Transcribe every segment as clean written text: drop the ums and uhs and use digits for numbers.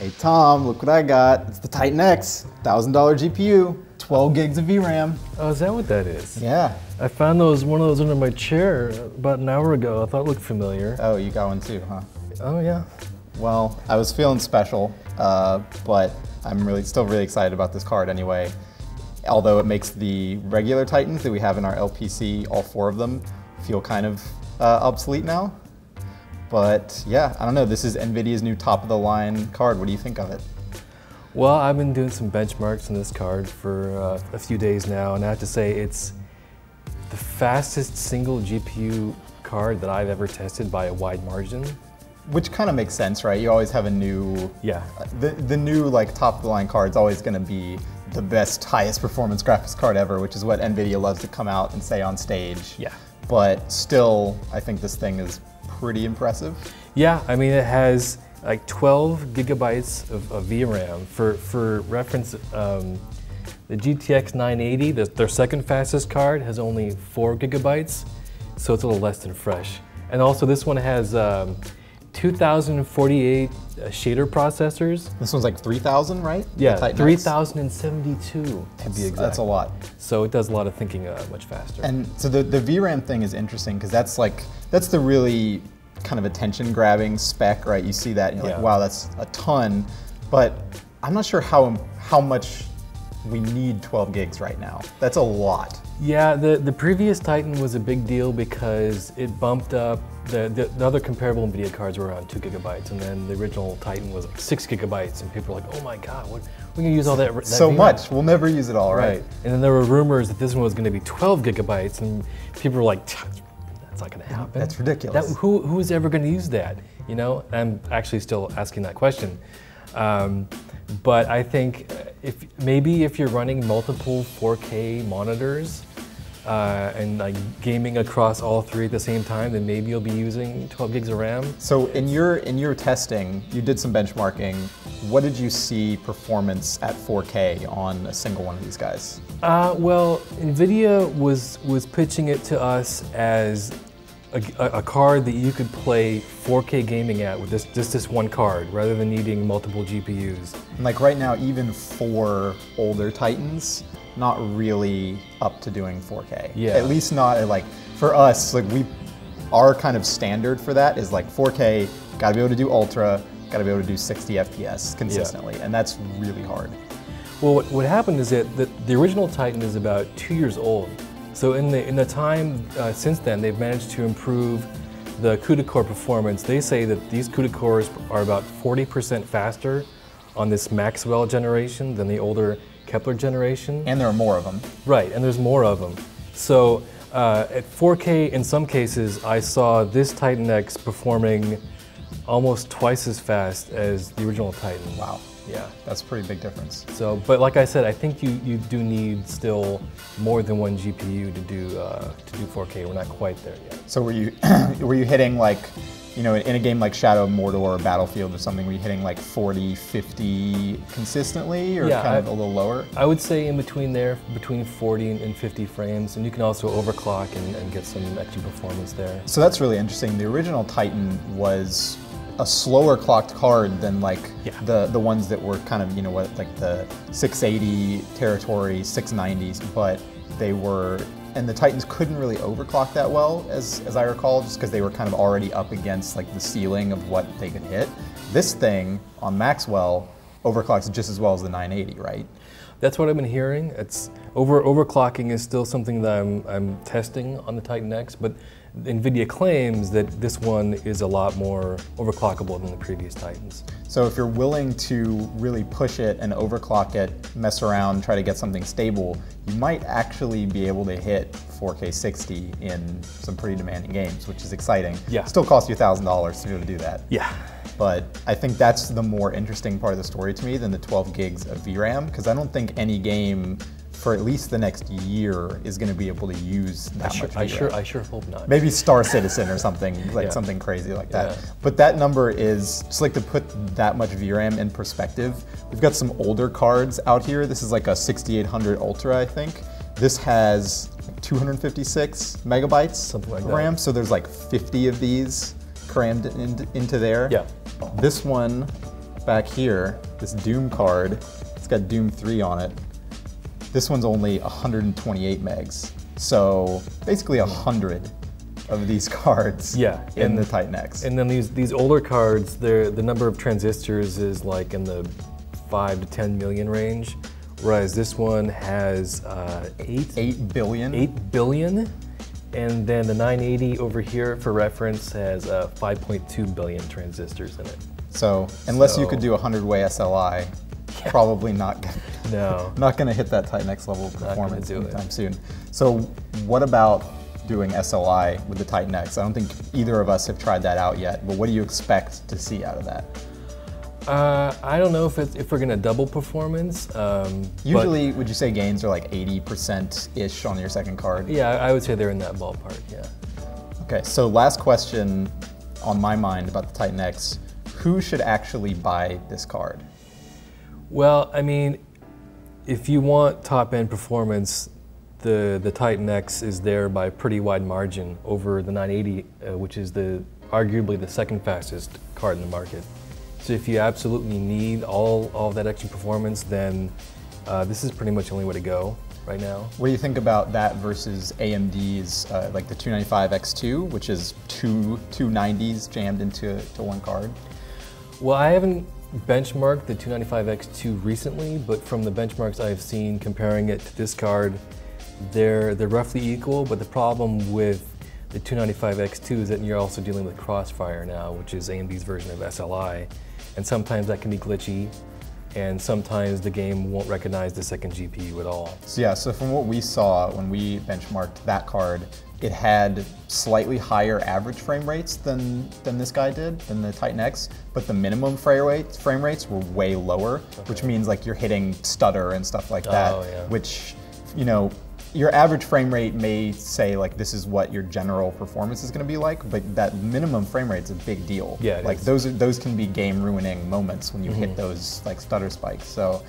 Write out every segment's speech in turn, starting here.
Hey Tom, look what I got. It's the Titan X, $1,000 GPU, 12 gigs of VRAM. Oh, is that what that is? Yeah. I found one of those under my chair about an hour ago. I thought it looked familiar. Oh, you got one too, huh? Oh yeah. Well, I was feeling special, but I'm still really excited about this card anyway. Although it makes the regular Titans that we have in our LPC, all 4 of them, feel kind of obsolete now. But yeah, I don't know, this is Nvidia's new top-of-the-line card. What do you think of it? Well, I've been doing some benchmarks on this card for a few days now, and I have to say it's the fastest single GPU card that I've ever tested by a wide margin. Which kind of makes sense, right? You always have a new, yeah. The new like top-of-the-line card is always going to be the best, highest performance graphics card ever, which is what Nvidia loves to come out and say on stage. Yeah. But still, I think this thing is pretty impressive. Yeah, I mean it has like 12 gigabytes of VRAM. For reference, the GTX 980, their second fastest card, has only 4 gigabytes, so it's a little less than fresh. And also this one has 2048 shader processors. This one's like 3,000, right? Yeah, 3072 to be exact. That's a lot. So it does a lot of thinking much faster. And so the VRAM thing is interesting because that's the really kind of attention-grabbing spec, right? You see that and you're like, wow, that's a ton. But I'm not sure how much we need 12 gigs right now. That's a lot. Yeah, the previous Titan was a big deal because it bumped up, the other comparable Nvidia cards were around 2 gigabytes, and then the original Titan was like 6 gigabytes, and people were like, oh my God, we're gonna use all that so VRAM. much, we'll never use it all, right? And then there were rumors that this one was gonna be 12 gigabytes, and people were like, that's not gonna happen. That's ridiculous. Who is ever gonna use that? You know, I'm actually still asking that question. But I think if you're running multiple 4K monitors and like gaming across all 3 at the same time, then maybe you'll be using 12 gigs of RAM. So in your testing, you did some benchmarking. What did you see performance at 4K on a single one of these guys? Well, Nvidia was pitching it to us as a card that you could play 4K gaming at with just this one card, rather than needing multiple GPUs. And like right now, even for older Titans, not really up to doing 4K. Yeah. At least not like, for us, like our kind of standard for that is like 4K, gotta be able to do Ultra, gotta be able to do 60 FPS consistently, and that's really hard. Well, what happened is that the original Titan is about 2 years old. So in the time since then, they've managed to improve the CUDA core performance. They say that these CUDA cores are about 40% faster on this Maxwell generation than the older Kepler generation. And there are more of them. Right, and there's more of them. So at 4K, in some cases, I saw this Titan X performing almost twice as fast as the original Titan. Wow. Yeah. That's a pretty big difference. So, but like I said, I think you do need still more than one GPU to do 4K. We're not quite there yet. So were you hitting like, you know, in a game like Shadow of Mordor or Battlefield or something, were you hitting like 40, 50 consistently, or kind of a little lower? I would say in between there, between 40 and 50 frames, and you can also overclock and get some extra performance there. So that's really interesting. The original Titan was a slower clocked card than like the ones that were kind of, you know, what, like the 680 territory, 690s, but they were, and the Titans couldn't really overclock that well, as I recall, just because they were kind of already up against like the ceiling of what they could hit. This thing on Maxwell overclocks just as well as the 980, right? That's what I've been hearing. It's overclocking is still something that I'm testing on the Titan X, but Nvidia claims that this one is a lot more overclockable than the previous Titans. So if you're willing to really push it and overclock it, mess around, try to get something stable, you might actually be able to hit 4K 60 in some pretty demanding games, which is exciting. Yeah. Still costs you $1,000 to be able to do that. Yeah. But I think that's the more interesting part of the story to me than the 12 gigs of VRAM, because I don't think any game for at least the next year is going to be able to use that much VRAM. I sure hope not. Maybe Star Citizen or something, like something crazy like that. But that number is, just like to put that much VRAM in perspective, we've got some older cards out here. This is like a 6800 Ultra, I think. This has like 256 megabytes something like of that. RAM, so there's like 50 of these crammed into there. Yeah. This one back here, this Doom card, it's got Doom 3 on it. This one's only 128 megs. So basically 100 of these cards in the Titan X. And then these older cards, the number of transistors is like in the 5 to 10 million range, whereas this one has 8 billion. 8 billion. And then the 980 over here, for reference, has 5.2 billion transistors in it. So unless you could do 100-way SLI, probably not going to hit that Titan X level of performance anytime soon. So what about doing SLI with the Titan X? I don't think either of us have tried that out yet, but what do you expect to see out of that? I don't know if we're going to double performance. Usually, would you say gains are like 80%-ish on your second card? Yeah, I would say they're in that ballpark, yeah. Okay, so last question on my mind about the Titan X. Who should actually buy this card? Well, I mean, if you want top-end performance, the Titan X is there by a pretty wide margin over the 980, which is arguably the second fastest card in the market. So if you absolutely need all of that extra performance, then this is pretty much the only way to go right now. What do you think about that versus AMD's like the 295 X2, which is two 290s jammed into one card? Well, I haven't benchmarked the 295 X2 recently, but from the benchmarks I've seen comparing it to this card, they're roughly equal, but the problem with the 295 X2 is that you're also dealing with Crossfire now, which is AMD's version of SLI. And sometimes that can be glitchy, and sometimes the game won't recognize the second GPU at all. So yeah, so from what we saw when we benchmarked that card, it had slightly higher average frame rates than this guy did, than the Titan X, but the minimum frame rates were way lower, which means like you're hitting stutter and stuff like that, which, you know, your average frame rate may say like this is what your general performance is going to be like, but that minimum frame rate is a big deal. Yeah, like those can be game ruining moments when you hit those like stutter spikes. So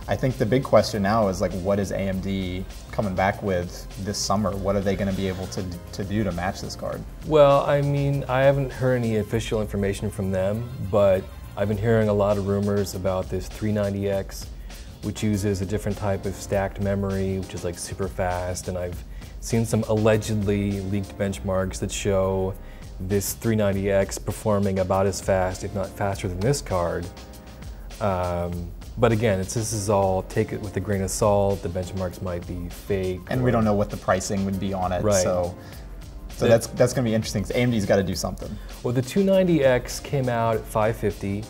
I think the big question now is like, what is AMD coming back with this summer? What are they going to be able to do to match this card? Well, I mean, I haven't heard any official information from them, but I've been hearing a lot of rumors about this 390X, which uses a different type of stacked memory, which is like super fast, and I've seen some allegedly leaked benchmarks that show this 390X performing about as fast, if not faster than this card. But again, this is all, take it with a grain of salt, the benchmarks might be fake. And we don't know what the pricing would be on it, right. So that's going to be interesting, because AMD's got to do something. Well, the 290X came out at $550.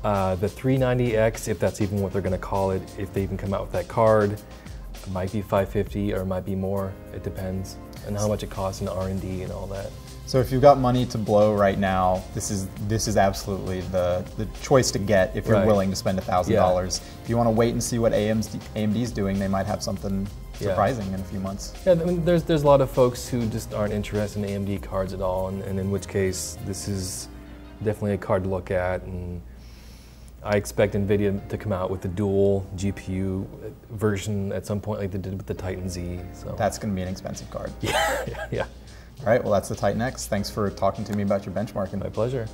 The 390X, if that's even what they're going to call it, if they even come out with that card, it might be $550 or it might be more. It depends on how much it costs in R&D and all that. So if you've got money to blow right now, this is absolutely the choice to get if you're willing to spend $1,000. If you want to wait and see what AMD's doing, they might have something surprising in a few months. Yeah, I mean, there's a lot of folks who just aren't interested in AMD cards at all, and in which case this is definitely a card to look at. And I expect Nvidia to come out with a dual GPU version at some point like they did with the Titan Z. So that's going to be an expensive card. Yeah. All right, well, that's the Titan X. Thanks for talking to me about your benchmarking. My pleasure.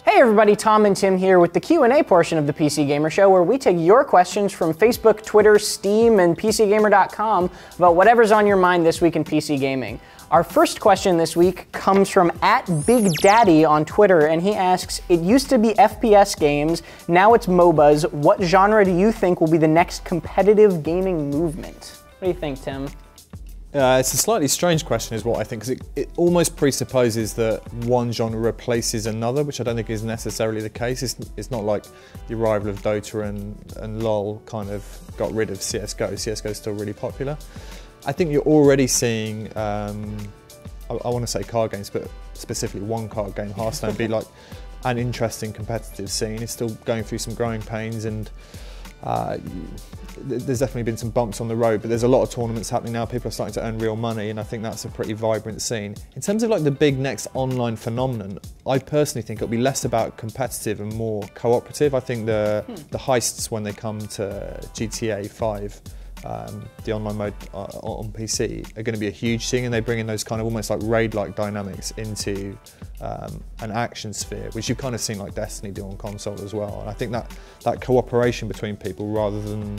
Hey everybody, Tom and Tim here with the Q&A portion of the PC Gamer Show, where we take your questions from Facebook, Twitter, Steam, and PCGamer.com about whatever's on your mind this week in PC gaming. Our first question this week comes from @BigDaddy on Twitter, and he asks, it used to be FPS games, now it's MOBAs. What genre do you think will be the next competitive gaming movement? What do you think, Tim? It's a slightly strange question is what I think, because it almost presupposes that one genre replaces another, which I don't think is necessarily the case. It's not like the arrival of Dota and LoL kind of got rid of CSGO. CSGO is still really popular. I think you're already seeing, I want to say card games, but specifically one card game, Hearthstone, be like an interesting competitive scene. It's still going through some growing pains, and there's definitely been some bumps on the road, but there's a lot of tournaments happening now. People are starting to earn real money, and I think that's a pretty vibrant scene. In terms of like the big next online phenomenon, I personally think it'll be less about competitive and more cooperative. I think the heists when they come to GTA 5 the online mode on PC are going to be a huge thing, and they bring in those kind of almost like raid-like dynamics into an action sphere, which you've kind of seen like Destiny do on console as well. And I think that cooperation between people rather than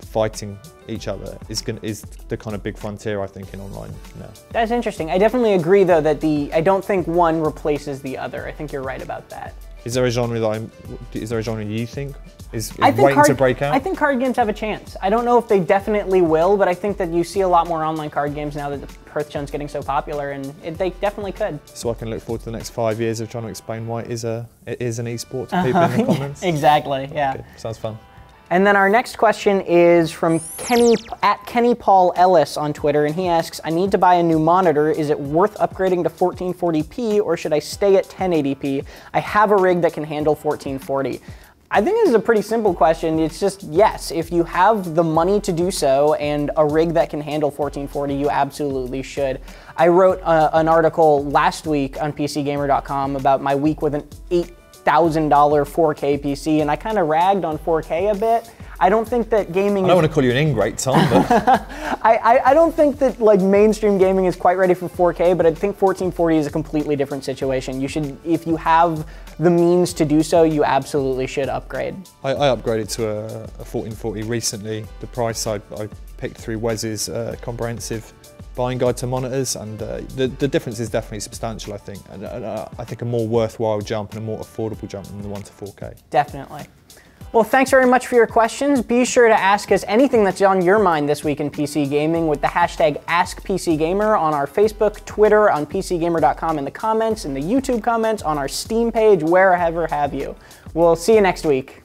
fighting each other is the kind of big frontier, I think, in online now. That's interesting. I definitely agree, though, that I don't think one replaces the other. I think you're right about that. Is there a genre you think is waiting to break out? I think card games have a chance. I don't know if they definitely will, but I think that you see a lot more online card games now that the Hearthstone's getting so popular, and they definitely could. So I can look forward to the next 5 years of trying to explain why it is an esport to people in the comments. Exactly, yeah. Okay, sounds fun. And then our next question is from Kenny Paul Ellis on Twitter, and he asks, I need to buy a new monitor. Is it worth upgrading to 1440p, or should I stay at 1080p? I have a rig that can handle 1440. I think this is a pretty simple question. It's just yes, if you have the money to do so and a rig that can handle 1440, you absolutely should. I wrote an article last week on PCGamer.com about my week with an $8,000 4K PC, and I kind of ragged on 4K a bit. I don't think that gaming I don't want to call you an ingrate, Tom, but I don't think that like mainstream gaming is quite ready for 4K, but I think 1440 is a completely different situation. You should, if you have the means to do so, you absolutely should upgrade. I upgraded to a 1440 recently. The price I picked through Wes's comprehensive buying guide to monitors, and the difference is definitely substantial, I think, and I think a more worthwhile jump and a more affordable jump than the one to 4K. Definitely. Well, thanks very much for your questions. Be sure to ask us anything that's on your mind this week in PC gaming with the hashtag AskPCGamer on our Facebook, Twitter, on PCGamer.com in the comments, in the YouTube comments, on our Steam page, wherever have you. We'll see you next week.